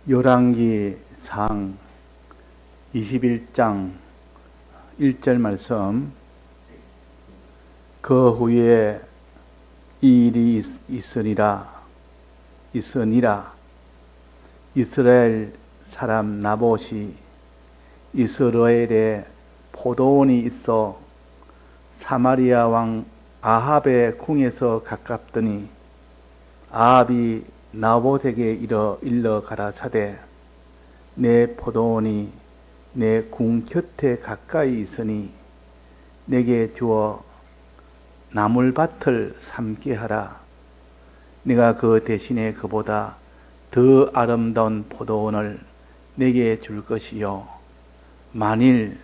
열왕기상 21장 1절 말씀. 그 후에 이 일이 있으니라 이스라엘 사람 나봇이 이스라엘에 포도원이 있어 사마리아 왕 아합의 궁에서 가깝더니 아합이 나봇에게 일러 가라사대 내 포도원이 내 궁 곁에 가까이 있으니 내게 주어 나물밭을 삼게 하라. 내가 그 대신에 그보다 더 아름다운 포도원을 내게 줄 것이요 만일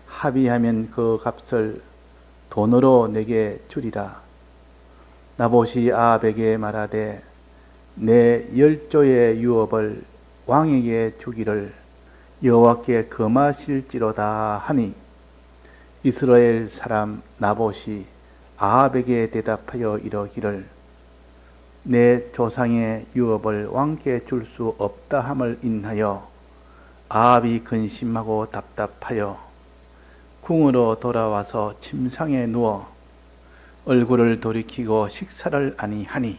합의하면 그 값을 돈으로 내게 주리라. 나봇이 아합에게 말하되 내 10조의 유업을 왕에게 주기를 여호와께 금하실지로다 하니 이스라엘 사람 나봇이 아합에게 대답하여 이러기를 내 조상의 유업을 왕께 줄 수 없다 함을 인하여 아합이 근심하고 답답하여 궁으로 돌아와서 침상에 누워 얼굴을 돌이키고 식사를 아니하니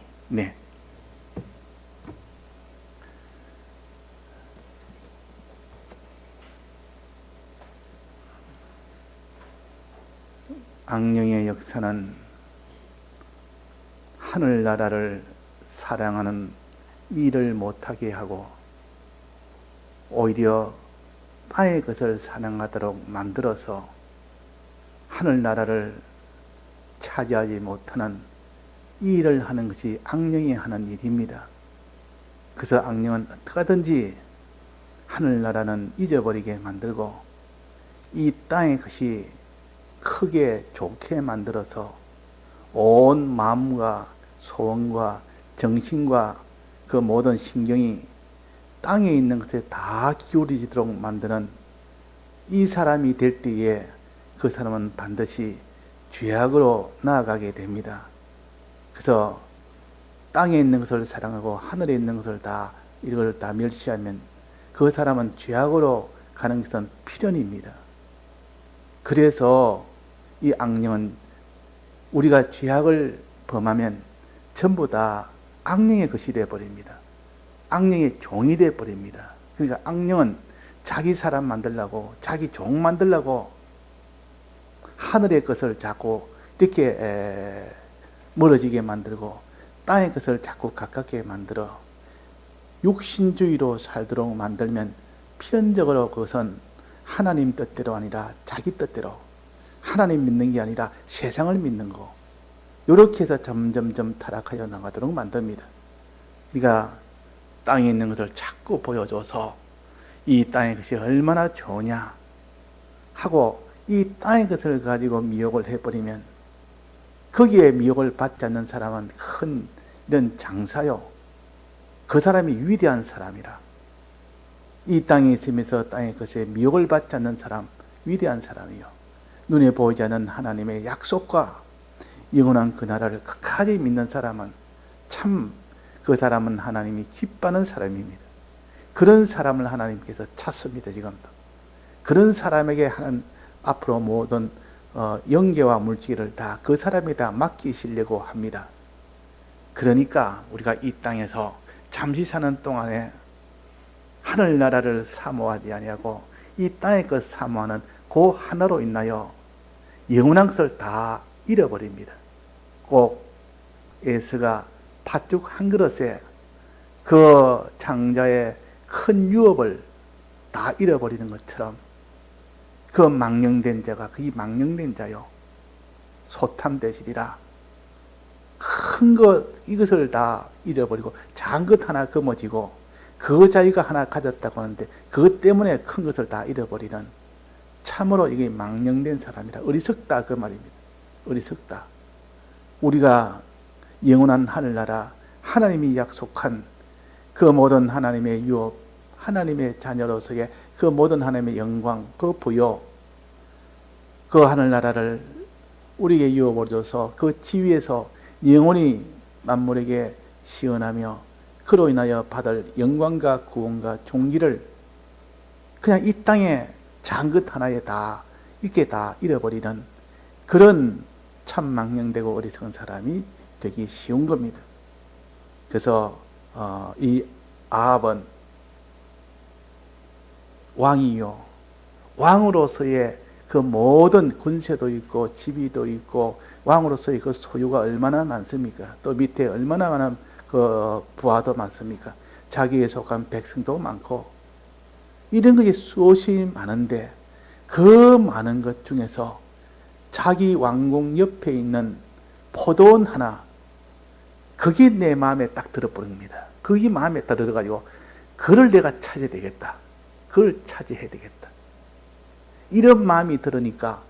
악령의 역사는 하늘나라를 사랑하는 일을 못하게 하고 오히려 땅의 것을 사랑하도록 만들어서 하늘나라를 차지하지 못하는 이 일을 하는 것이 악령이 하는 일입니다. 그래서 악령은 어떻게 하든지 하늘나라는 잊어버리게 만들고 이 땅의 것이 크게 좋게 만들어서 온 마음과 소원과 정신과 그 모든 신경이 땅에 있는 것에 다 기울이도록 만드는 이 사람이 될 때에 그 사람은 반드시 죄악으로 나아가게 됩니다. 그래서 땅에 있는 것을 사랑하고 하늘에 있는 것을 이걸 다 멸시하면 그 사람은 죄악으로 가는 것은 필연입니다. 그래서 이 악령은 우리가 죄악을 범하면 전부 다 악령의 것이 되어버립니다. 악령의 종이 되어버립니다. 그러니까 악령은 자기 사람 만들려고 자기 종 만들려고 하늘의 것을 자꾸 이렇게 멀어지게 만들고 땅의 것을 자꾸 가깝게 만들어 육신주의로 살도록 만들면 필연적으로 그것은 하나님 뜻대로 아니라 자기 뜻대로 하나님 믿는 게 아니라 세상을 믿는 거 이렇게 해서 점점점 타락하여 나가도록 만듭니다. 그러니까 땅에 있는 것을 자꾸 보여줘서 이 땅의 것이 얼마나 좋으냐 하고 이 땅의 것을 가지고 미혹을 해버리면 거기에 미혹을 받지 않는 사람은 큰 이런 장사요. 그 사람이 위대한 사람이라. 이 땅에 있으면서 땅의 것에 미혹을 받지 않는 사람 위대한 사람이요. 눈에 보이지 않는 하나님의 약속과 영원한 그 나라를 끝까지 믿는 사람은 참 그 사람은 하나님이 기뻐하는 사람입니다. 그런 사람을 하나님께서 찾습니다. 지금도. 그런 사람에게 하는 앞으로 모든 영계와 물질을 다 그 사람에다 맡기시려고 합니다. 그러니까 우리가 이 땅에서 잠시 사는 동안에 하늘나라를 사모하지 아니하고 이 땅의 것 사모하는 그 하나로 인하여 영원한 것을 다 잃어버립니다. 꼭 에서가 팥죽 한 그릇에 그 장자의 큰 유업을 다 잃어버리는 것처럼 그 망령된 자가 그 망령된 자요 소탐되시리라. 큰 것 이것을 다 잃어버리고 작은 것 하나 거머쥐고 그 자기가 하나 가졌다고 하는데 그것 때문에 큰 것을 다 잃어버리는 참으로 이게 망령된 사람이라 어리석다 그 말입니다. 어리석다. 우리가 영원한 하늘나라 하나님이 약속한 그 모든 하나님의 유업 하나님의 자녀로서의 그 모든 하나님의 영광 그 부요 그 하늘나라를 우리에게 유업을 줘서 그 지위에서 영원히 만물에게 시원하며 그로 인하여 받을 영광과 구원과 존귀를 그냥 이 땅에 작은 것 하나에 다 이렇게 다 잃어버리는 그런 참 망령되고 어리석은 사람이 되기 쉬운 겁니다. 그래서 이 아합은 왕이요, 왕으로서의 그 모든 권세도 있고 지위도 있고 왕으로서의 그 소유가 얼마나 많습니까? 또 밑에 얼마나 많은 그 부하도 많습니까? 자기에 속한 백성도 많고 이런 것이 수없이 많은데 그 많은 것 중에서 자기 왕궁 옆에 있는 포도원 하나, 그게 내 마음에 딱 들어버립니다. 그게 마음에 딱 들어가지고 그걸 내가 찾아야 되겠다. 그걸 차지해야 되겠다. 이런 마음이 들으니까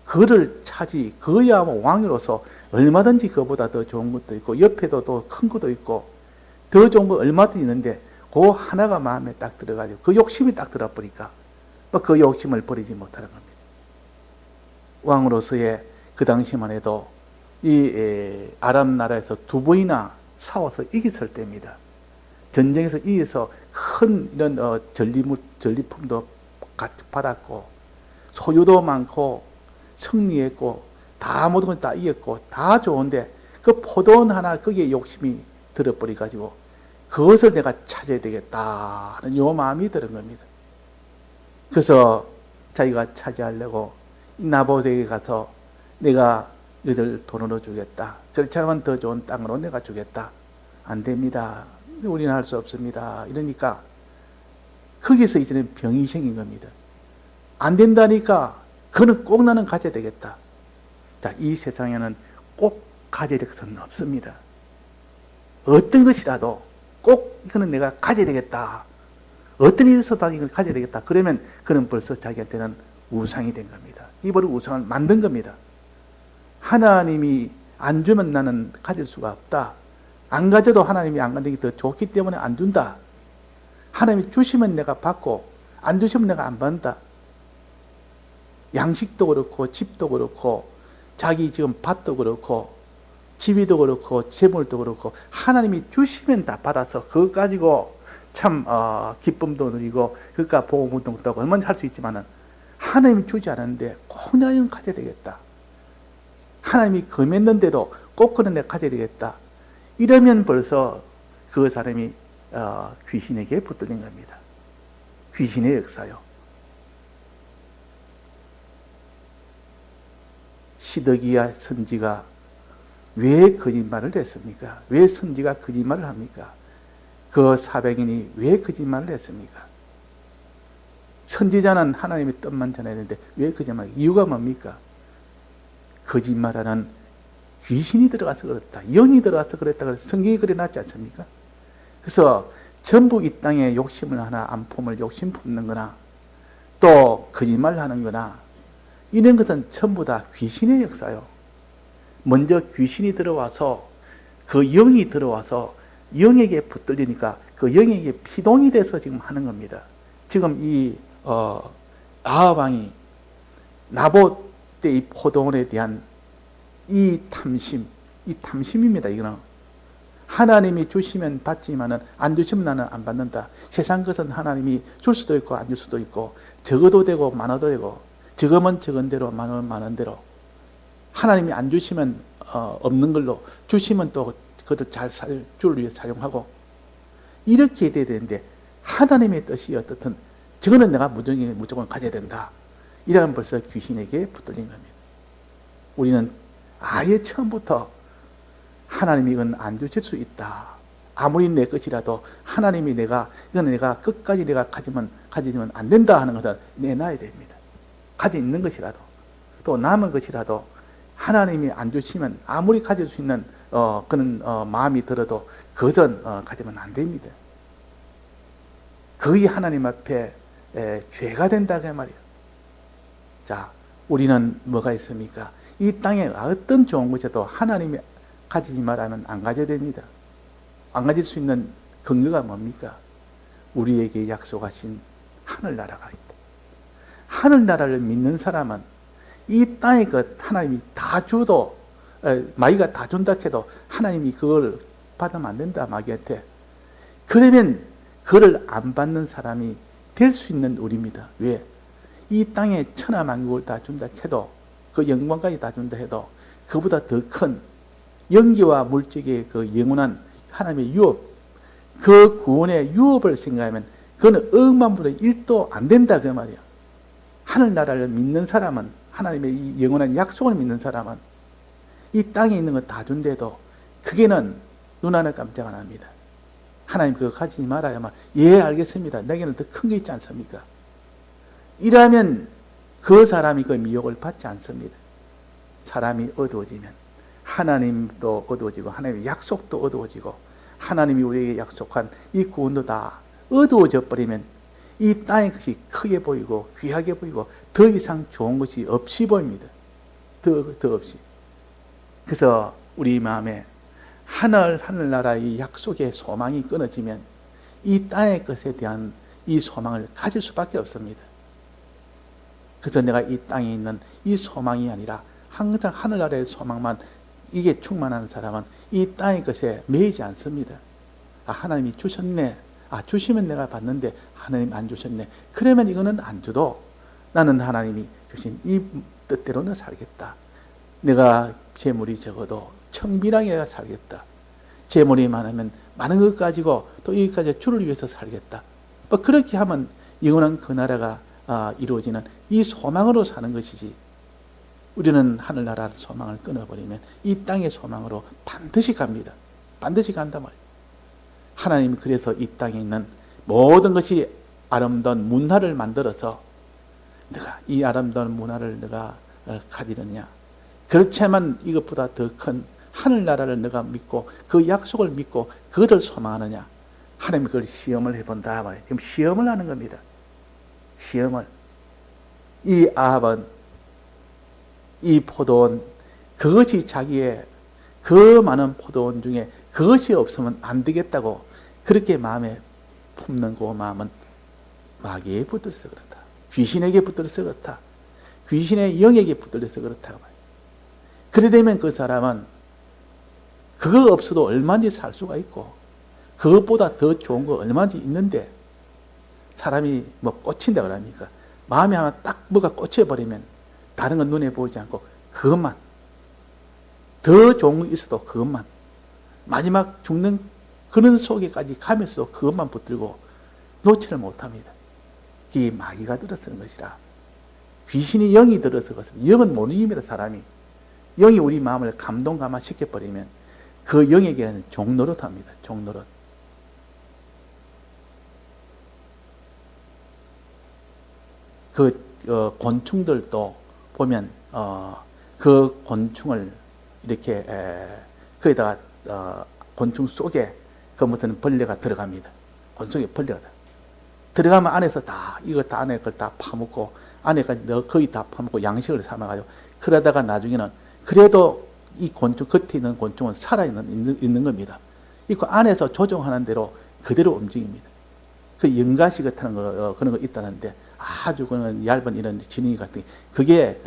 그를 그야 뭐 왕으로서 얼마든지 그보다 더 좋은 것도 있고 옆에도 또 큰 것도 있고 더 좋은 거 얼마든지 있는데 그 하나가 마음에 딱 들어가지고 그 욕심이 딱 들어버리니까 그 욕심을 버리지 못하는 겁니다. 왕으로서의 그 당시만 해도 이 아람 나라에서 2번이나 싸워서 이겼을 때입니다. 전쟁에서 이겨서 큰 이런 전리품도 받았고 소유도 많고 승리했고 다 모든 걸 다 이겼고 다 좋은데 그 포도원 하나 거기에 욕심이 들어버려 가지고 그것을 내가 찾아야 되겠다 하는 요 마음이 드는 겁니다. 그래서 자기가 차지하려고 나봇에게 가서 내가 이들 돈으로 주겠다. 그렇지 않으면 더 좋은 땅으로 내가 주겠다. 안 됩니다. 우리는 할 수 없습니다. 이러니까 거기서 이제는 병이 생긴 겁니다. 안 된다니까 그는 꼭 나는 가져야 되겠다. 자, 이 세상에는 꼭 가져야 될 것은 없습니다. 어떤 것이라도 꼭 이거는 내가 가져야 되겠다. 어떤 일이 있어도 이걸 가져야 되겠다. 그러면 그는 벌써 자기한테는 우상이 된 겁니다. 이번에 우상을 만든 겁니다. 하나님이 안 주면 나는 가질 수가 없다. 안 가져도 하나님이 안 가는 게 더 좋기 때문에 안 준다. 하나님이 주시면 내가 받고 안 주시면 내가 안 받는다. 양식도 그렇고 집도 그렇고 자기 지금 밭도 그렇고 지위도 그렇고 재물도 그렇고 하나님이 주시면 다 받아서 그거 가지고 참 기쁨도 누리고 그러니까 보험운동도 하고 얼마나 할 수 있지만은 하나님이 주지 않았는데 꼭 내가 이건 가져야 되겠다. 하나님이 금했는데도 꼭 그런 내가 가져야 되겠다. 이러면 벌써 그 사람이 귀신에게 붙들린 겁니다. 귀신의 역사요. 시드기야 선지가 왜 거짓말을 했습니까? 왜 선지가 거짓말을 합니까? 그 사백인이 왜 거짓말을 했습니까? 선지자는 하나님의 뜻만 전해야 되는데 왜 거짓말? 이유가 뭡니까? 거짓말하는 귀신이 들어가서 그렇다. 영이 들어가서 그랬다. 그래서 성경이 그래놨지 않습니까? 그래서 전부 이 땅에 욕심을 하나 안 품을 욕심 품는 거나 또 거짓말 하는 거나 이런 것은 전부 다 귀신의 역사요. 먼저 귀신이 들어와서 그 영이 들어와서 영에게 붙들리니까 그 영에게 피동이 돼서 지금 하는 겁니다. 지금 이 아합 왕이 나봇 때 이 포도원에 대한 이 탐심입니다. 이거는 하나님이 주시면 받지만은 안 주시면 나는 안 받는다. 세상 것은 하나님이 줄 수도 있고 안 줄 수도 있고 적어도 되고 많아도 되고 적으면 적은 대로 많으면 많은 대로 하나님이 안 주시면 없는 걸로 주시면 또 그것을 잘 줄 위해 사용하고 이렇게 돼야 되는데 하나님의 뜻이 어떻든 저거는 내가 무조건 가져야 된다. 이러면 벌써 귀신에게 붙들린 겁니다. 우리는 아예 처음부터 하나님이 이건 안 주실 수 있다. 아무리 내 것이라도 하나님이 이건 내가 끝까지 내가 가지면 안 된다 하는 것은 내놔야 됩니다. 가지 있는 것이라도 또 남은 것이라도 하나님이 안 주시면 아무리 가질 수 있는 그런 마음이 들어도 그것은 가지면 안 됩니다. 거의 하나님 앞에 죄가 된다 그 말이에요. 자, 우리는 뭐가 있습니까? 이 땅에 어떤 좋은 것이라도 하나님이 가지지 말하면 안 가져야 됩니다. 안 가질 수 있는 근거가 뭡니까? 우리에게 약속하신 하늘나라가 있다. 하늘나라를 믿는 사람은 이 땅에 그 하나님이 다 줘도 마귀가 다 준다 해도 하나님이 그걸 받으면 안 된다. 마귀한테 그러면 그를 안 받는 사람이 될 수 있는 우리입니다. 왜? 이 땅에 천하만국을 다 준다 해도, 그 영광까지 다 준다 해도 그보다 더 큰 영계와 물질의 그 영원한 하나님의 유업, 그 구원의 유업을 생각하면 그거는 억만보다 1도 안 된다 그 말이야. 하늘나라를 믿는 사람은, 하나님의 이 영원한 약속을 믿는 사람은 이 땅에 있는 거 다 준대도 그게는 눈 하나 깜짝 안 합니다. 하나님 그거 가지지 말아야만, 예 알겠습니다. 내게는 더 큰 게 있지 않습니까? 이라면 그 사람이 그 미혹을 받지 않습니다. 사람이 어두워지면 하나님도 어두워지고 하나님의 약속도 어두워지고 하나님이 우리에게 약속한 이 구원도 다 어두워져 버리면 이 땅의 것이 크게 보이고 귀하게 보이고 더 이상 좋은 것이 없이 보입니다. 더 없이. 그래서 우리 마음에 하늘나라의 약속의 소망이 끊어지면 이 땅의 것에 대한 이 소망을 가질 수밖에 없습니다. 그래서 내가 이 땅에 있는 이 소망이 아니라 항상 하늘나라의 소망만 이게 충만한 사람은 이 땅의 것에 매이지 않습니다. 아, 하나님이 주셨네. 아, 주시면 내가 받는데 하나님 안 주셨네. 그러면 이거는 안 줘도 나는 하나님이 주신 이 뜻대로는 살겠다. 내가 재물이 적어도 청빈하게 살겠다. 재물이 많으면 많은 것 가지고 또 여기까지 주를 위해서 살겠다. 뭐 그렇게 하면 영원한 그 나라가 이루어지는 이 소망으로 사는 것이지, 우리는 하늘나라 소망을 끊어버리면 이 땅의 소망으로 반드시 갑니다. 반드시 간단 말이에요. 하나님이 그래서 이 땅에 있는 모든 것이 아름다운 문화를 만들어서 내가 이 아름다운 문화를 내가 가지느냐, 그렇지만 이것보다 더 큰 하늘나라를 내가 믿고 그 약속을 믿고 그것을 소망하느냐, 하나님이 그걸 시험을 해본다 말이에요. 지금 시험을 하는 겁니다. 시험을. 이 아합은 이 포도원, 그것이 자기의 그 많은 포도원 중에 그것이 없으면 안 되겠다고 그렇게 마음에 품는 그 마음은 마귀에 붙들려서 그렇다. 귀신에게 붙들려서 그렇다. 귀신의 영에게 붙들려서 그렇다. 그래 되면 그 사람은 그거 없어도 얼마든지 살 수가 있고 그것보다 더 좋은 거 얼마든지 있는데, 사람이 뭐 꽂힌다 그럽니까? 마음에 하나 딱 뭐가 꽂혀버리면 다른 건 눈에 보이지 않고 그것만, 더 좋은 거 있어도 그것만, 마지막 죽는 그런 속에까지 가면서 그것만 붙들고 놓지를 못합니다. 이게 마귀가 들어서는 것이라. 귀신이 영이 들어서 그렇습니다. 영은 못 이깁니다. 사람이. 영이 우리 마음을 감동감화시켜버리면 그 영에게는 종노릇합니다. 종노릇. 곤충들도 보면 그 곤충을 이렇게 거기다가 곤충 속에 그 무슨 벌레가 들어갑니다. 곤충에 벌레가 들어가면 안에서 다 이거 다 안에 걸 다 파먹고 안에가 거의 다 파먹고 양식을 삼아가지고, 그러다가 나중에는 그래도 이 곤충 겉에 있는 곤충은 살아있는 겁니다. 이 안에서 조종하는 대로 그대로 움직입니다. 그 연가시 같은 거 그런 거 있다는데 아주 그런 얇은 이런 지능이 같은 게 그게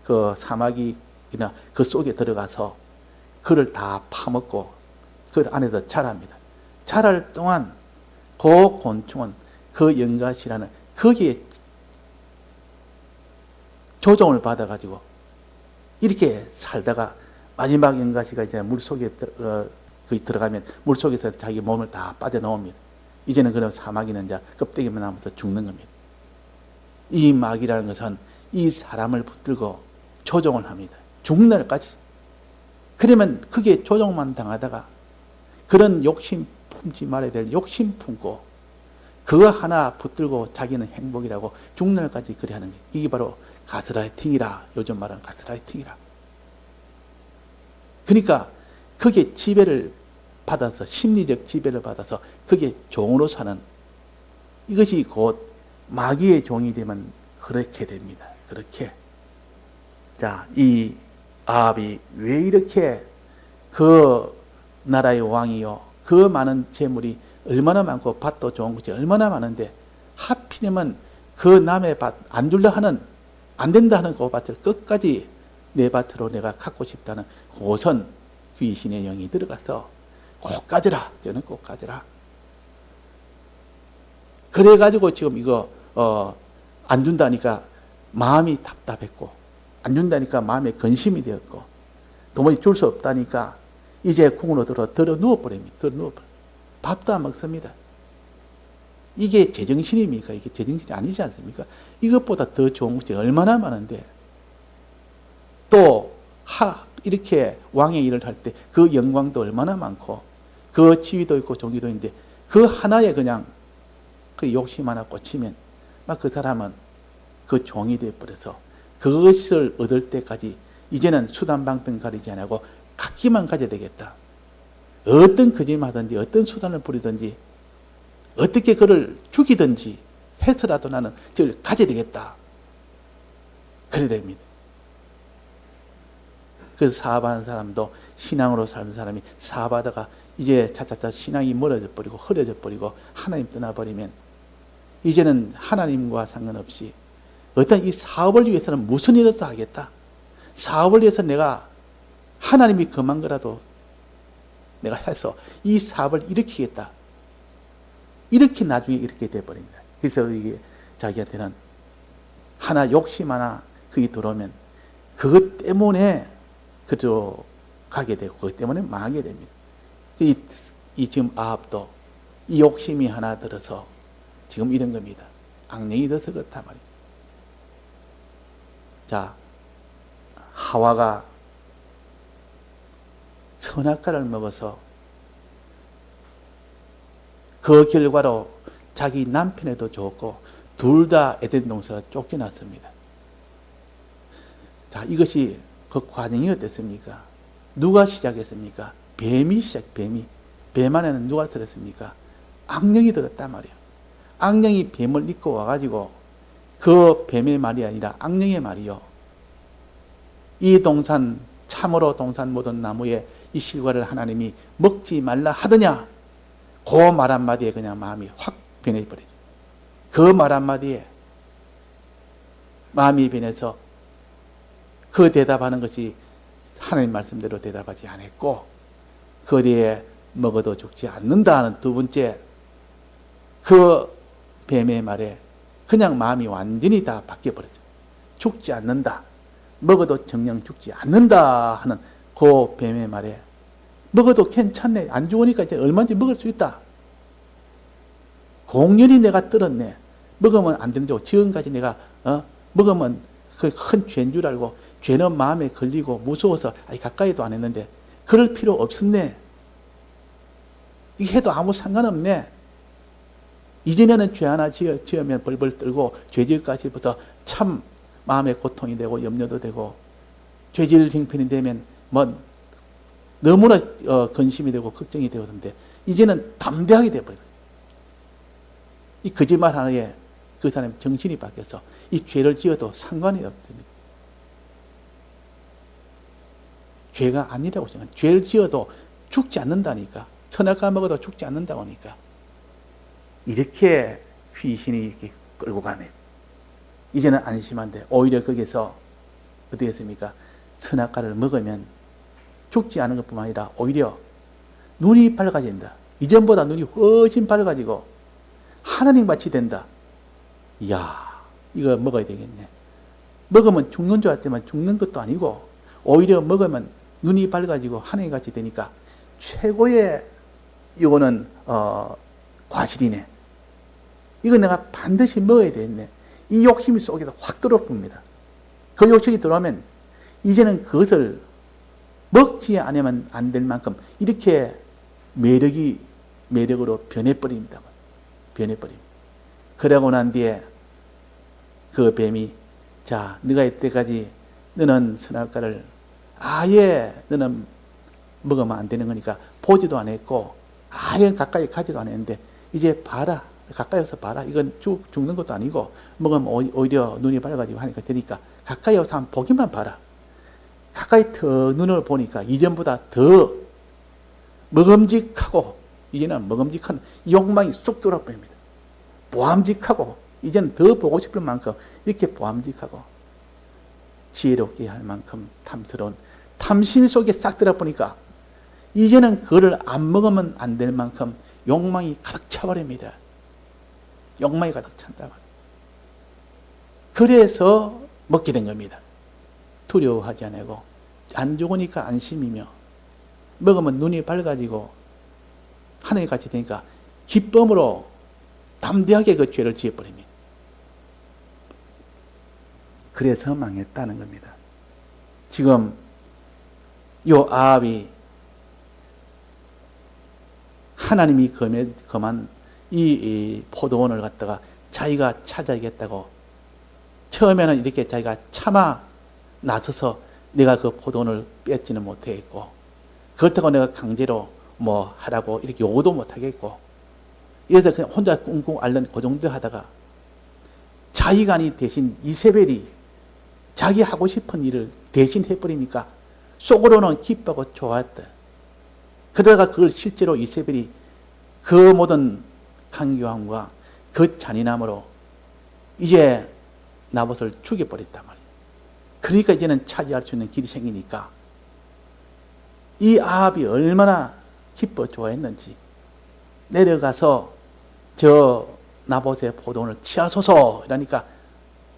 그 사마귀나 그 속에 들어가서 그를 다 파먹고 그 안에서 자랍니다. 자랄 동안 그 곤충은 그 연가시라는 거기에 조종을 받아가지고 이렇게 살다가 마지막 연가시가 이제 물속에 들어가면 물속에서 자기 몸을 다 빠져나옵니다. 이제는 그런 사마귀는 이제 껍데기만 남아서 죽는 겁니다. 이 마귀라는 것은 이 사람을 붙들고 조종을 합니다. 죽는 날까지. 그러면 그게 조종만 당하다가 그런 욕심 품지 말아야 될 욕심 품고 그거 하나 붙들고 자기는 행복이라고 죽는 날까지 그래 하는 게, 이게 바로 가스라이팅이라, 요즘 말하는 가스라이팅이라. 그러니까 그게 지배를 받아서, 심리적 지배를 받아서 그게 종으로 사는, 이것이 곧 마귀의 종이 되면 그렇게 됩니다. 그렇게. 자, 이 아합이 왜 이렇게 그 나라의 왕이요, 그 많은 재물이 얼마나 많고 밭도 좋은 것이 얼마나 많은데 하필이면 그 남의 밭 안 줄려 하는, 안 된다 하는 그 밭을 끝까지 내 밭으로 내가 갖고 싶다는 그것은 귀신의 영이 들어가서 꼭 가져라. 저는 꼭 가져라. 그래가지고 지금 이거 안 준다니까 마음이 답답했고, 안 준다니까 마음에 근심이 되었고, 도무지 줄 수 없다니까 이제 궁으로 들어 누워버립니다. 들어 누워버려. 밥도 안 먹습니다. 이게 제정신입니까? 이게 제정신이 아니지 않습니까? 이것보다 더 좋은 것이 얼마나 많은데, 또 이렇게 왕의 일을 할 때 그 영광도 얼마나 많고, 그 지위도 있고 종기도 있는데, 그 하나에 그냥 그 욕심 하나 꽂히면 막 그 사람은 그 종이 되어버려서 그것을 얻을 때까지 이제는 수단방편 가리지 않고 갖기만 가져야 되겠다. 어떤 거짓말하든지 어떤 수단을 부리든지 어떻게 그를 죽이든지 해서라도 나는 저를 가져야 되겠다. 그래야 됩니다. 그래서 사업하는 사람도, 신앙으로 사는 사람이 사업하다가 이제 차차차 신앙이 멀어져 버리고 흐려져 버리고 하나님 떠나버리면 이제는 하나님과 상관없이 어떤 이 사업을 위해서는 무슨 일이라도 하겠다. 사업을 위해서 내가 하나님이 금한 거라도 내가 해서 이 사업을 일으키겠다. 이렇게 나중에 이렇게 돼버립니다. 그래서 이게 자기한테는 하나 욕심 하나 그게 들어오면 그것 때문에 그저 가게 되고 그것 때문에 망하게 됩니다. 이 지금 아합도 이 욕심이 하나 들어서 지금 이런 겁니다. 악령이 들어서 그렇단 말이에요. 자, 하와가 선악과를 먹어서 그 결과로 자기 남편에도 좋고 둘 다 에덴 동산에서 쫓겨났습니다. 자, 이것이 그 과정이 어땠습니까? 누가 시작했습니까? 뱀이 뱀 안에는 누가 들었습니까? 악령이 들었단 말이에요. 악령이 뱀을 입고 와가지고 그 뱀의 말이 아니라 악령의 말이요. 이 동산, 참으로 동산 모든 나무에 이 실과를 하나님이 먹지 말라 하더냐? 그 말 한마디에 그냥 마음이 확 변해버리죠. 그 말 한마디에 마음이 변해서 그 대답하는 것이 하나님 말씀대로 대답하지 않았고, 그 뒤에 먹어도 죽지 않는다 하는 두 번째 그 뱀의 말에 그냥 마음이 완전히 다 바뀌어버렸죠. 죽지 않는다. 먹어도 정녕 죽지 않는다 하는 그 뱀의 말에 먹어도 괜찮네. 안 죽으니까 이제 얼마든지 먹을 수 있다. 공연히 내가 들었네. 먹으면 안 되는데 지금까지 내가 먹으면 그 큰 죄인 줄 알고 죄는 마음에 걸리고 무서워서 가까이도 안 했는데 그럴 필요 없었네. 이게 해도 아무 상관없네. 이전에는 죄 하나 지으면 벌벌 떨고 죄질까지 부터 참 마음에 고통이 되고 염려도 되고 죄질 형편이 되면 뭐 너무나 근심이 되고 걱정이 되었는데 이제는 담대하게 되어버려요. 이 거짓말 하나에 그 사람의 정신이 바뀌어서 이 죄를 지어도 상관이 없습니다. 죄가 아니라고 생각해요. 죄를 지어도 죽지 않는다니까. 선악과 먹어도 죽지 않는다고 하니까. 이렇게 귀신이 이렇게 끌고 가면 이제는 안심한데 오히려 거기서 어떻게 했습니까? 선악과를 먹으면 죽지 않은 것뿐만 아니라 오히려 눈이 밝아진다. 이전보다 눈이 훨씬 밝아지고 하나님 같이 된다. 이야, 이거 먹어야 되겠네. 먹으면 죽는 줄 알았더니 죽는 것도 아니고 오히려 먹으면 눈이 밝아지고 하나님 같이 되니까 최고의 이거는 과실이네. 이거 내가 반드시 먹어야 되겠네. 이 욕심이 속에서 확 들어옵니다. 그 욕심이 들어오면 이제는 그것을 먹지 않으면 안 될 만큼 이렇게 매력으로 변해버립니다. 변해버립니다. 그러고 난 뒤에 그 뱀이 자, 네가 이때까지 너는 선악과를 아예 너는 먹으면 안 되는 거니까 보지도 안 했고 아예 가까이 가지도 안 했는데 이제 봐라. 가까이 와서 봐라. 이건 죽는 것도 아니고 먹으면 오히려 눈이 밝아지고 하니까 되니까 가까이 와서 한번 보기만 봐라. 가까이 더 눈을 보니까 이전보다 더 먹음직하고 이제는 먹음직한 욕망이 쑥 들어버립니다. 보암직하고 이제는 더 보고 싶을 만큼 이렇게 보암직하고 지혜롭게 할 만큼 탐스러운 탐심 속에 싹 들어보니까 이제는 그를 안 먹으면 안 될 만큼 욕망이 가득 차버립니다. 욕망이 가득 찬다. 그래서 먹게 된 겁니다. 두려워하지 않고 안 죽으니까 안심이며 먹으면 눈이 밝아지고 하늘이 같이 되니까 기쁨으로 담대하게 그 죄를 지어버립니다. 그래서 망했다는 겁니다. 지금 요 아합이 하나님이 금한 이 포도원을 갖다가 자기가 찾아야겠다고 처음에는 이렇게 자기가 참아 나서서 내가 그 포도원을 뺏지는 못하겠고 그렇다고 내가 강제로 뭐 하라고 이렇게 요구도 못하겠고 이래서 그냥 혼자 꿍꿍 앓는 그 정도 하다가 자기가 아니 대신 이세벨이 자기 하고 싶은 일을 대신 해버리니까 속으로는 기뻐하고 좋았다. 그러다가 그걸 실제로 이세벨이 그 모든 강교함과 그 잔인함으로 이제 나봇을 죽여버렸단 말이에요. 그러니까 이제는 차지할 수 있는 길이 생기니까 이 아합이 얼마나 기뻐 좋아했는지 내려가서 저 나봇의 포도원을 치하소서 이러니까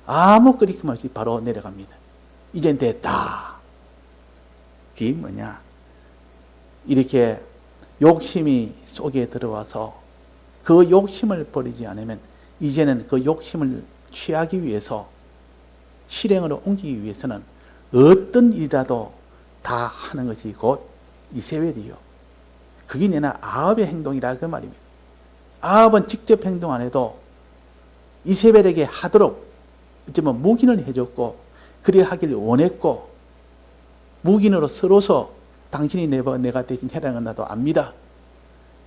아무 끄리낌 없이 바로 내려갑니다. 이젠 됐다. 그게 뭐냐? 이렇게 욕심이 속에 들어와서 그 욕심을 버리지 않으면 이제는 그 욕심을 취하기 위해서 실행으로 옮기기 위해서는 어떤 일이라도 다 하는 것이 곧 이세벨이요. 그게 내나 아합의 행동이라 그 말입니다. 아합은 직접 행동 안 해도 이세벨에게 하도록 어쩌면 묵인을 해줬고 그래 하길 원했고 묵인으로 서로서 당신이 내가 대신 해라는 건 나도 압니다.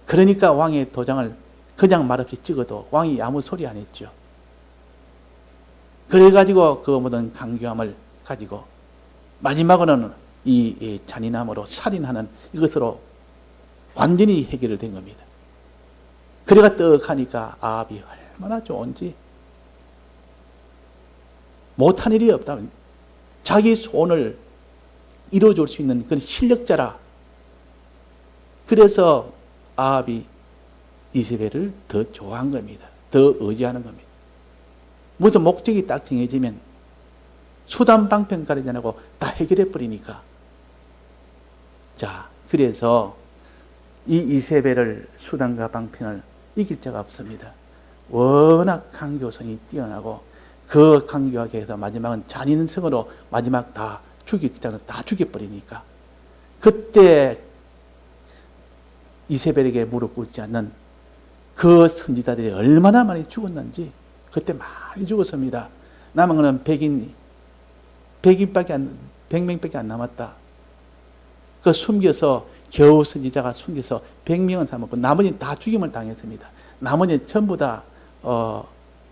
그러니까 왕의 도장을 그냥 말없이 찍어도 왕이 아무 소리 안 했죠. 그래가지고 그 모든 강교함을 가지고 마지막으로는 이 잔인함으로 살인하는 이것으로 완전히 해결이 된 겁니다. 그래가 떡 하니까 아합이 얼마나 좋은지 못한 일이 없다. 자기 소원을 이루어줄 수 있는 그런 실력자라. 그래서 아합이 이세벨을 더 좋아한 겁니다. 더 의지하는 겁니다. 무슨 목적이 딱 정해지면 수단 방편 가리지 않고 다 해결해 버리니까. 자, 그래서 이 이세벨을 수단과 방편을 이길 자가 없습니다. 워낙 강교성이 뛰어나고 그 강교하게 해서 마지막은 잔인성으로 마지막 다 죽여버리니까 그때 이세벨에게 무릎 꿇지 않는 그 선지자들이 얼마나 많이 죽었는지 그때 많이 죽었습니다. 남은 거는 100명밖에 안 남았다. 그 숨겨서 겨우 선지자가 숨겨서 100명은 삼았고 나머지는 다 죽임을 당했습니다. 나머지는 전부 다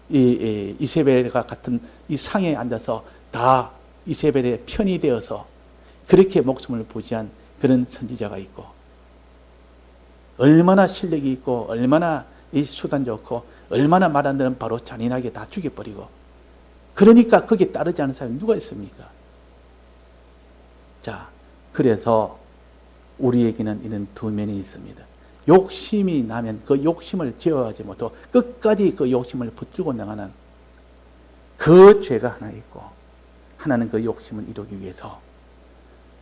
이세벨과 같은 이 상에 앉아서 다 이세벨의 편이 되어서 그렇게 목숨을 부지한 그런 선지자가 있고 얼마나 실력이 있고 얼마나 이 수단 좋고 얼마나 말 안 되는 바로 잔인하게 다 죽여버리고 그러니까 거기에 따르지 않은 사람이 누가 있습니까? 자, 그래서 우리에게는 이런 두 면이 있습니다. 욕심이 나면 그 욕심을 제어하지 못하고 끝까지 그 욕심을 붙들고 나가는 그 죄가 하나 있고 하나는 그 욕심을 이루기 위해서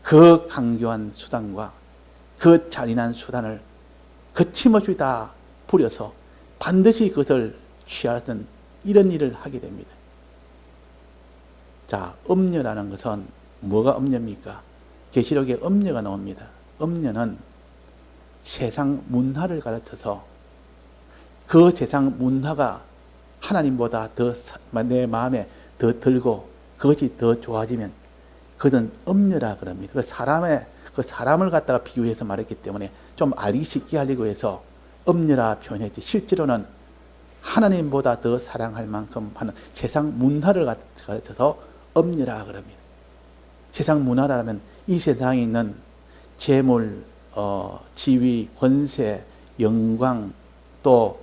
그 강교한 수단과 그 잔인한 수단을 거침없이 다 부려서 반드시 그것을 취하는 이런 일을 하게 됩니다. 자, 음녀라는 것은 뭐가 음녀입니까? 계시록에 음녀가 나옵니다. 음녀는 세상 문화를 가르쳐서 그 세상 문화가 하나님보다 더 내 마음에 더 들고 그것이 더 좋아지면 그것은 음녀라 그럽니다. 그 사람을 갖다가 비유해서 말했기 때문에 좀 알기 쉽게 하려고 해서 음녀라 표현했지 실제로는 하나님보다 더 사랑할 만큼 하는 세상 문화를 가르쳐서 음녀라 그럽니다. 세상 문화라면 이 세상에 있는 재물, 지위, 권세, 영광, 또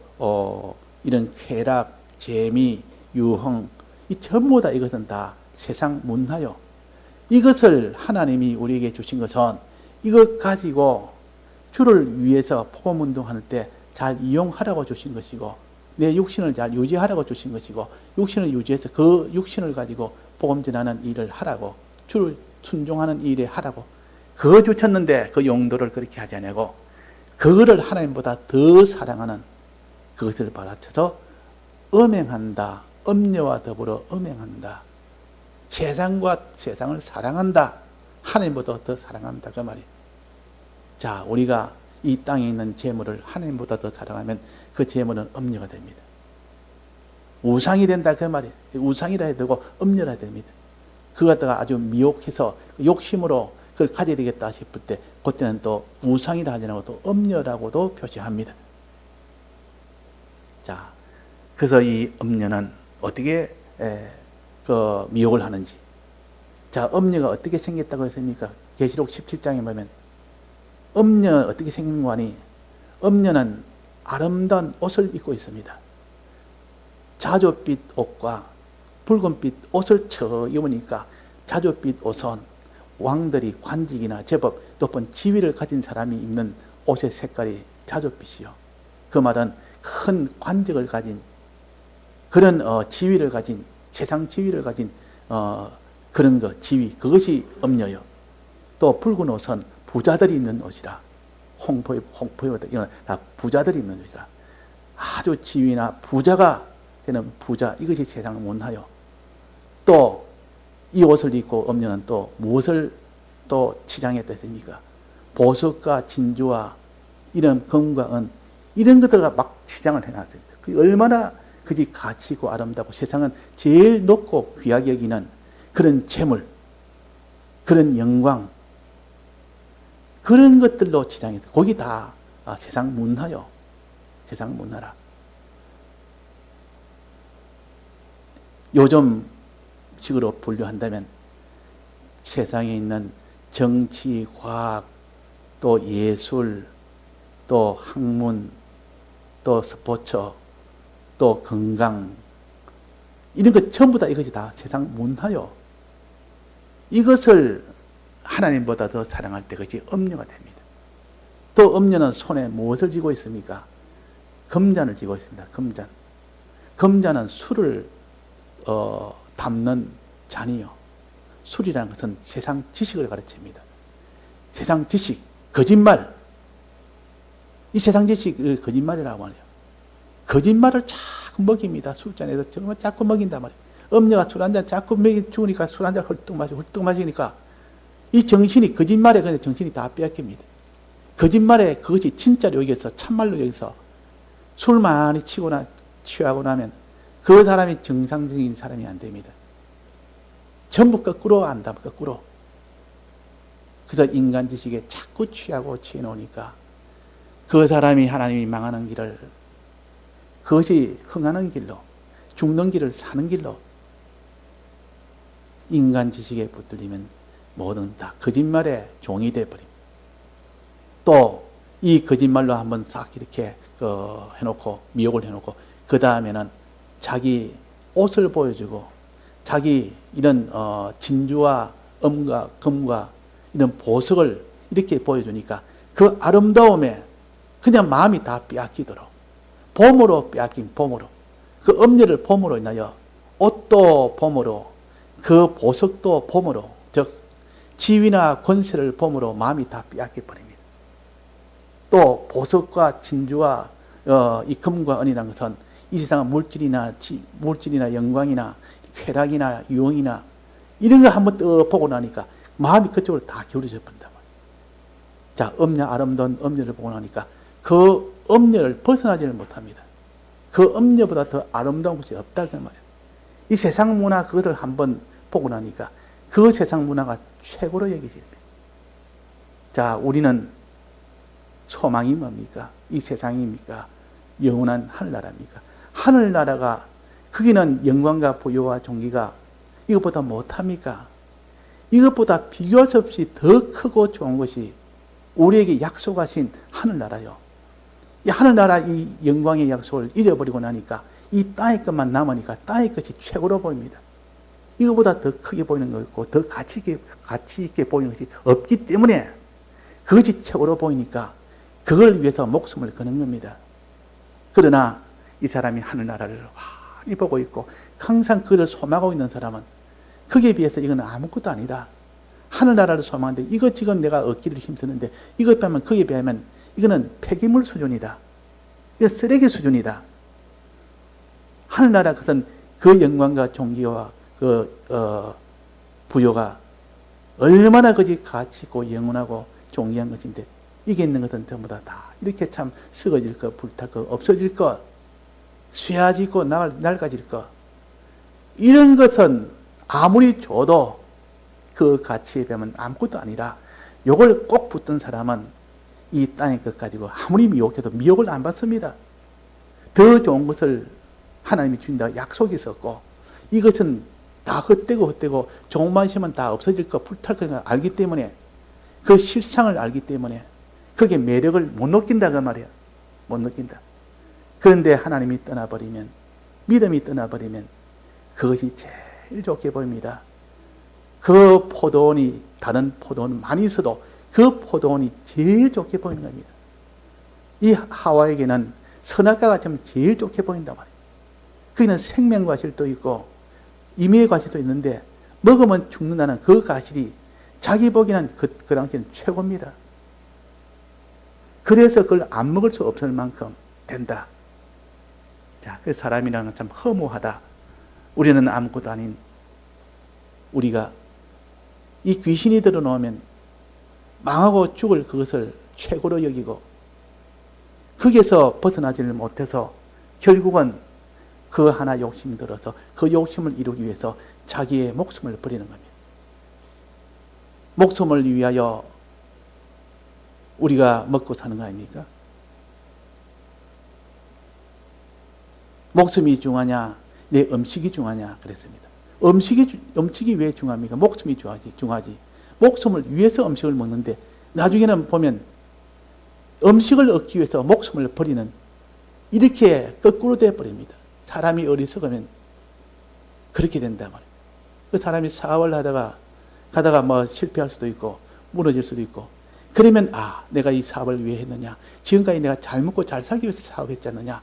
이런 쾌락, 재미, 유흥, 이 전부 다 이것은 다 세상 문화요. 이것을 하나님이 우리에게 주신 것은 이것 가지고 주를 위해서 복음운동할 때 잘 이용하라고 주신 것이고 내 육신을 잘 유지하라고 주신 것이고 육신을 유지해서 그 육신을 가지고 복음 전하는 일을 하라고 주를 순종하는 일에 하라고 그거 주셨는데 그 용도를 그렇게 하지 않고 그거를 하나님보다 더 사랑하는 그것을 바라쳐서 음행한다. 음녀와 더불어 음행한다. 세상과 세상을 사랑한다. 하나님보다 더 사랑한다. 그 말이에요. 자, 우리가 이 땅에 있는 재물을 하나님보다 더 사랑하면 그 재물은 음녀가 됩니다. 우상이 된다. 그 말이에요. 우상이라 해야 되고 음녀라 해야 됩니다. 그거 갖다가 아주 미혹해서 욕심으로 그걸 가져야 되겠다 싶을 때 그때는 또 우상이라 하지 않고 또 음녀라고도 표시합니다. 자, 그래서 이 음녀는 어떻게 미혹을 하는지. 자, 음녀가 어떻게 생겼다고 했습니까? 계시록 17장에 보면 음녀는 어떻게 생긴 거 아니? 음녀는 아름다운 옷을 입고 있습니다. 자주빛 옷과 붉은빛 옷을 쳐 입으니까 자주빛 옷은 왕들이 관직이나 제법 높은 지위를 가진 사람이 입는 옷의 색깔이 자주빛이요. 그 말은 큰 관직을 가진 그런 지위를 가진 세상 지위를 가진 그런 거 지위 그것이 음녀요. 또 붉은 옷은 부자들이 입는 옷이라 홍포효 이건 다 부자들이 입는 옷이라 아주 지위나 부자가 되는 부자 이것이 세상 문화요. 또 이 옷을 입고 음녀는 또 무엇을 또 치장했다 했습니까? 보석과 진주와 이런 금과 은 이런 것들과 막 치장을 해놨습니다. 그 얼마나 그지 가치 있고 아름답고 세상은 제일 높고 귀하게 여기는 그런 재물, 그런 영광, 그런 것들로 치장했다. 거기 다 세상 문화요. 세상 문화라. 요즘 식으로 분류한다면 세상에 있는 정치, 과학, 또 예술, 또 학문, 또 스포츠, 또 건강 이런 것 전부 다 이것이 다 세상 문화요. 이것을 하나님보다 더 사랑할 때 그것이 음녀가 됩니다. 또 음녀는 손에 무엇을 쥐고 있습니까? 금잔을 쥐고 있습니다. 금잔. 금잔은 술을 담는 잔이요. 술이라는 것은 세상 지식을 가르칩니다. 세상 지식, 거짓말. 이 세상 지식을 거짓말이라고 말해요. 거짓말을 자꾸 먹입니다. 술잔에서 정말 자꾸 먹인단 말이에요. 음녀가 술 한잔 자꾸 죽으니까 술 한잔 헐떡 마시니까 이 정신이 거짓말에 그냥 정신이 다 빼앗깁니다. 거짓말에 그것이 진짜로 여기서 참말로 여기서 술 많이 취하고 나면 그 사람이 정상적인 사람이 안 됩니다. 전부 거꾸로 안다, 거꾸로. 그래서 인간 지식에 자꾸 취하고 취해 놓으니까 그 사람이 하나님이 망하는 길을 그것이 흥하는 길로 죽는 길을 사는 길로 인간 지식에 붙들리면 모든 다 거짓말의 종이 되어버립니다. 또 이 거짓말로 한번 싹 이렇게 해놓고 미혹을 해놓고 그 다음에는 자기 옷을 보여주고 자기 이런 진주와 음과 금과 이런 보석을 이렇게 보여주니까 그 아름다움에 그냥 마음이 다 빼앗기도록 봄으로 빼앗긴 봄으로 그 음녀를 봄으로 인하여 옷도 봄으로 그 보석도 봄으로 즉 지위나 권세를 봄으로 마음이 다 빼앗겨 버립니다. 또 보석과 진주와 이 금과 은이라는 것은 이 세상은 물질이나 영광이나 쾌락이나 유흥이나 이런 거 한번 떠 보고 나니까 마음이 그쪽으로 다 기울어져 버린단 말이에요. 자, 음녀 아름다운 음녀를 보고 나니까 그 음녀를 벗어나지를 못합니다. 그 음녀보다 더 아름다운 것이 없다 그 말이에요. 이 세상 문화 그것을 한번 보고 나니까 그 세상 문화가 최고로 여기집니다. 자, 우리는 소망이 뭡니까? 이 세상입니까? 영원한 하늘나라입니까? 하늘나라가 거기는 영광과 부여와 존귀가 이것보다 못합니까? 이것보다 비교할 수 없이 더 크고 좋은 것이 우리에게 약속하신 하늘나라요. 이 하늘나라 이 영광의 약속을 잊어버리고 나니까 이 땅의 것만 남으니까 땅의 것이 최고로 보입니다. 이것보다 더 크게 보이는 거 있고 더 가치 있게 보이는 것이 없기 때문에 그것이 최고로 보이니까 그걸 위해서 목숨을 거는 겁니다. 그러나 이 사람이 하늘나라를 환히 보고 있고 항상 그를 소망하고 있는 사람은 거기에 비해서 이건 아무것도 아니다. 하늘나라를 소망하는데 이거 지금 내가 얻기를 힘쓰는데 이것 빼면 거기에 비하면 이거는 폐기물 수준이다. 이거 쓰레기 수준이다. 하늘나라 그것은 그 영광과 존귀와 부여가 얼마나 그지 가치 있고 영원하고 존귀한 것인데 이게 있는 것은 전부 다 이렇게 참 썩어질 것, 불탈 것, 없어질 것, 쇠아지고 낡아질 것. 이런 것은 아무리 줘도 그 가치에 비하면 아무것도 아니라 요걸 꼭 붙든 사람은 이 땅의 것 가지고 아무리 미혹해도 미혹을 안 받습니다. 더 좋은 것을 하나님이 주신다 약속이 있었고 이것은 다 헛되고 조금만 있으면 다 없어질 것, 불탈 것을 알기 때문에 그 실상을 알기 때문에 그게 매력을 못 느낀다 그 말이야. 못 느낀다. 그런데 하나님이 떠나버리면 믿음이 떠나버리면 그것이 제일 좋게 보입니다. 그 포도원이 다른 포도원 많이 있어도 그 포도원이 제일 좋게 보이는 겁니다. 이 하와에게는 선악과가 좀 제일 좋게 보인단 말이에요. 거기는 생명과실도 있고 임의의 과실도 있는데 먹으면 죽는다는 그 과실이 자기 보기에는 그 당시에는 최고입니다. 그래서 그걸 안 먹을 수 없을 만큼 된다. 자, 그 사람이라는 건 참 허무하다. 우리는 아무것도 아닌 우리가 이 귀신이 들어놓으면 망하고 죽을 그것을 최고로 여기고 거기에서 벗어나지를 못해서 결국은 그 하나 욕심이 들어서 그 욕심을 이루기 위해서 자기의 목숨을 버리는 겁니다. 목숨을 위하여 우리가 먹고 사는 거 아닙니까? 목숨이 중하냐, 내 음식이 중하냐 그랬습니다. 음식이 왜 중합니까? 목숨이 중하지. 목숨을 위해서 음식을 먹는데 나중에는 보면 음식을 얻기 위해서 목숨을 버리는 이렇게 거꾸로 되어버립니다. 사람이 어리석으면 그렇게 된단 말이에요. 그 사람이 사업을 가다가 뭐 실패할 수도 있고 무너질 수도 있고 그러면 내가 이 사업을 왜 했느냐? 지금까지 내가 잘 먹고 잘 살기 위해서 사업했지 않느냐?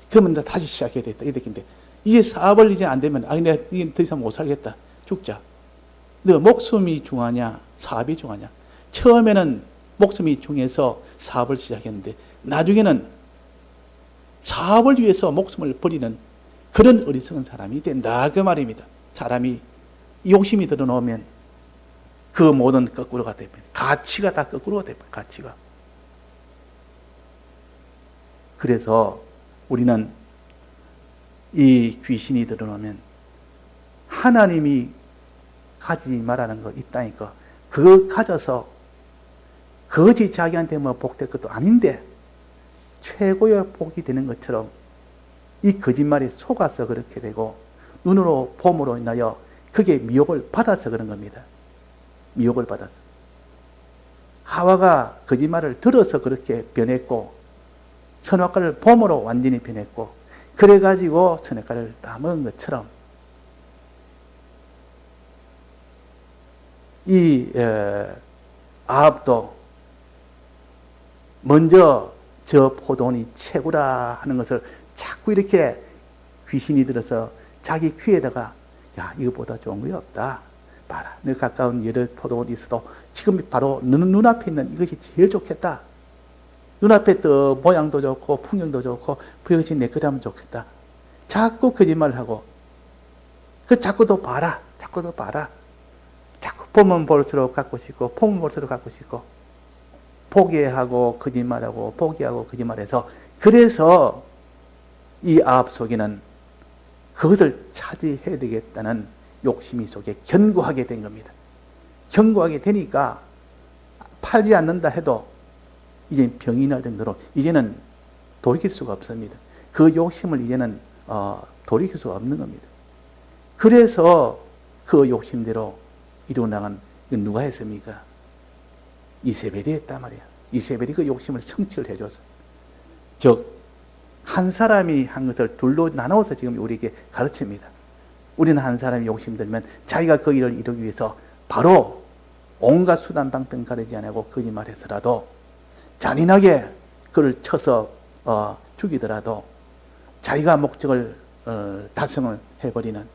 그러면 나 다시 시작해야 되겠다. 이렇게인데 이제 사업을 이제 안 되면 내가 이게 더 이상 못 살겠다. 죽자. 너 목숨이 중하냐? 사업이 중하냐? 처음에는 목숨이 중해서 사업을 시작했는데 나중에는 사업을 위해서 목숨을 버리는 그런 어리석은 사람이 된다. 그 말입니다. 사람이 욕심이 들어놓으면 그 모든 거꾸로가 됩니다. 가치가 다 거꾸로가 됩니다. 가치가. 그래서 우리는 이 귀신이 들어놓으면 하나님이 가지지 말라는 거, 이 땅의 거, 그거 가져서 그것이 자기한테 뭐 복될 것도 아닌데 최고의 복이 되는 것처럼 이 거짓말에 속아서 그렇게 되고 눈으로 봄으로 인하여 그게 미혹을 받아서 그런 겁니다. 미혹을 받아서. 하와가 거짓말을 들어서 그렇게 변했고 선악과를 봄으로 완전히 변했고 그래가지고 선악과를 다 먹은 것처럼 이 아합도 먼저 저 포도원이 최고라 하는 것을 자꾸 이렇게 귀신이 들어서 자기 귀에다가 이거보다 좋은 거 없다. 봐라. 너 가까운 여러 포도원이 있어도 지금 바로 너는 눈앞에 있는 이것이 제일 좋겠다. 눈앞에 또 모양도 좋고 풍경도 좋고 그것이 내 거라면 좋겠다. 자꾸 거짓말을 하고 자꾸도 봐라. 자꾸 보면 볼수록 갖고 싶고 보면 볼수록 갖고 싶고 포기하고 거짓말하고 포기하고 거짓말해서 그래서 이 아합 속에는 그것을 차지해야 되겠다는 욕심이 속에 견고하게 된 겁니다. 견고하게 되니까 팔지 않는다 해도 이제 병이 날 정도로 이제는 돌이킬 수가 없습니다. 그 욕심을 이제는 돌이킬 수가 없는 겁니다. 그래서 그 욕심대로 이루어나간 누가 했습니까? 이세벨이 했단 말이야. 이세벨이 그 욕심을 성취를 해줘서. 즉 한 사람이 한 것을 둘로 나누어서 지금 우리에게 가르칩니다. 우리는 한 사람이 욕심 들면 자기가 그 일을 이루기 위해서 바로 온갖 수단 방편 가리지 않고 거짓말해서라도 잔인하게 그를 쳐서 죽이더라도 자기가 목적을 달성을 해버리는,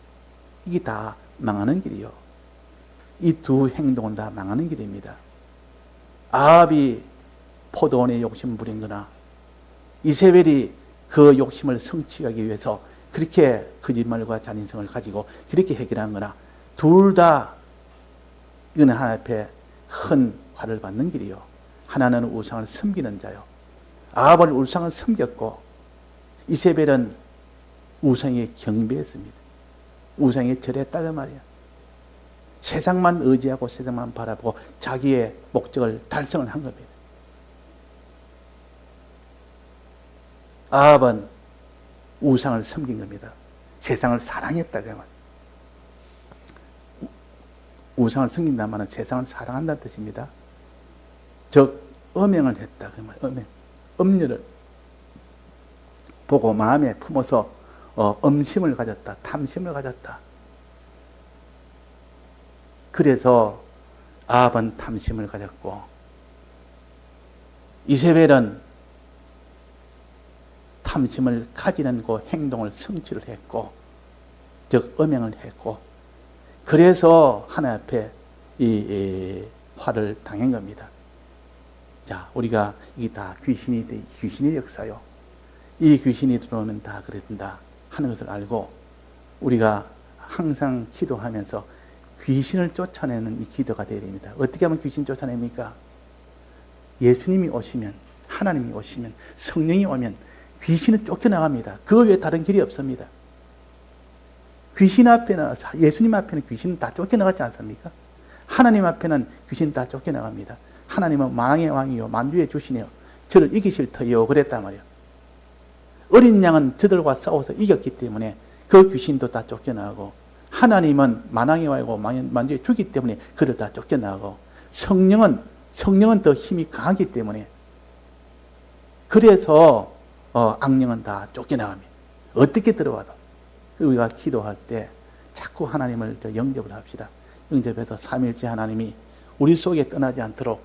이게 다 망하는 길이요. 이 두 행동은 다 망하는 길입니다. 아합이 포도원에 욕심 부린 거나 이세벨이 그 욕심을 성취하기 위해서 그렇게 거짓말과 잔인성을 가지고 그렇게 해결한 거나, 둘 다 이거는 하나님 앞에 큰 화를 받는 길이요. 하나는 우상을 섬기는 자요. 아합은 우상을 섬겼고 이세벨은 우상에 경배했습니다. 우상에 절했다고 말이야. 세상만 의지하고 세상만 바라보고 자기의 목적을 달성을 한 겁니다. 아합은 우상을 섬긴 겁니다. 세상을 사랑했다고 말이야. 우상을 섬긴다는 말은 세상을 사랑한다는 뜻입니다. 즉 음행을 했다 그 말. 음녀를 보고 마음에 품어서 음심을 가졌다, 탐심을 가졌다. 그래서 아합은 탐심을 가졌고 이세벨은 탐심을 가지는 그 행동을 성취를 했고, 즉 음행을 했고, 그래서 하나님 앞에 이 화를 당한 겁니다. 자, 우리가 이게 다 귀신의 역사요. 이 귀신이 들어오면 다 그랬다 하는 것을 알고, 우리가 항상 기도하면서 귀신을 쫓아내는 이 기도가 되어야 됩니다. 어떻게 하면 귀신 쫓아냅니까? 예수님이 오시면, 하나님이 오시면, 성령이 오면 귀신은 쫓겨나갑니다. 그 외에 다른 길이 없습니다. 귀신 앞에는, 예수님 앞에는 귀신은 다 쫓겨나갔지 않습니까? 하나님 앞에는 귀신 다 쫓겨나갑니다. 하나님은 만왕의 왕이요 만주의 주시네요. 저를 이기실 터이요 그랬단 말이에요. 어린 양은 저들과 싸워서 이겼기 때문에 그 귀신도 다 쫓겨나가고, 하나님은 만왕의 왕이고 만주의 주기 때문에 그들 다 쫓겨나가고, 성령은 더 힘이 강하기 때문에 그래서 악령은 다 쫓겨나갑니다. 어떻게 들어와도. 우리가 기도할 때 자꾸 하나님을 영접을 합시다. 영접해서 삼위일체 하나님이 우리 속에 떠나지 않도록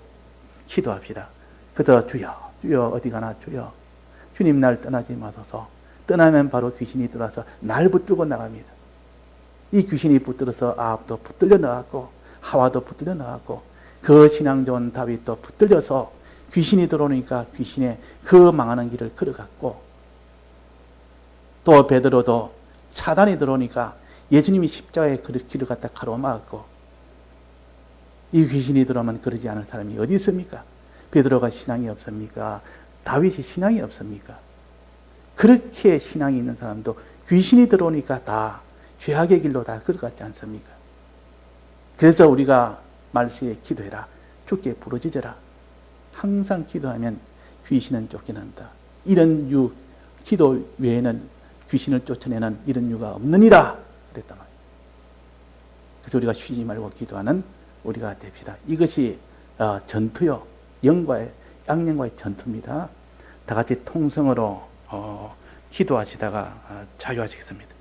기도합시다. 그래서 주여, 주여 어디 가나 주여, 주님 날 떠나지 마소서. 떠나면 바로 귀신이 들어와서 날 붙들고 나갑니다. 이 귀신이 붙들어서 아합도 붙들려 나갔고 하와도 붙들려 나갔고, 그 신앙 좋은 다윗도 붙들려서 귀신이 들어오니까 귀신의 그 망하는 길을 걸어갔고, 또 베드로도 사단이 들어오니까 예수님이 십자가의 길을 갖다 가로막았고, 이 귀신이 들어오면 그러지 않을 사람이 어디 있습니까? 베드로가 신앙이 없습니까? 다윗이 신앙이 없습니까? 그렇게 신앙이 있는 사람도 귀신이 들어오니까 다 죄악의 길로 다 걸어갔지 않습니까? 그래서 우리가 말씀에 기도해라, 주께 부르짖어라. 항상 기도하면 귀신은 쫓겨난다. 이런 기도 외에는 귀신을 쫓아내는 이런 이유가 없느니라 그랬단 말이에요. 그래서 우리가 쉬지 말고 기도하는 우리가 됩시다. 이것이 전투요, 악령과의 전투입니다. 다 같이 통성으로 기도하시다가 자유하시겠습니다.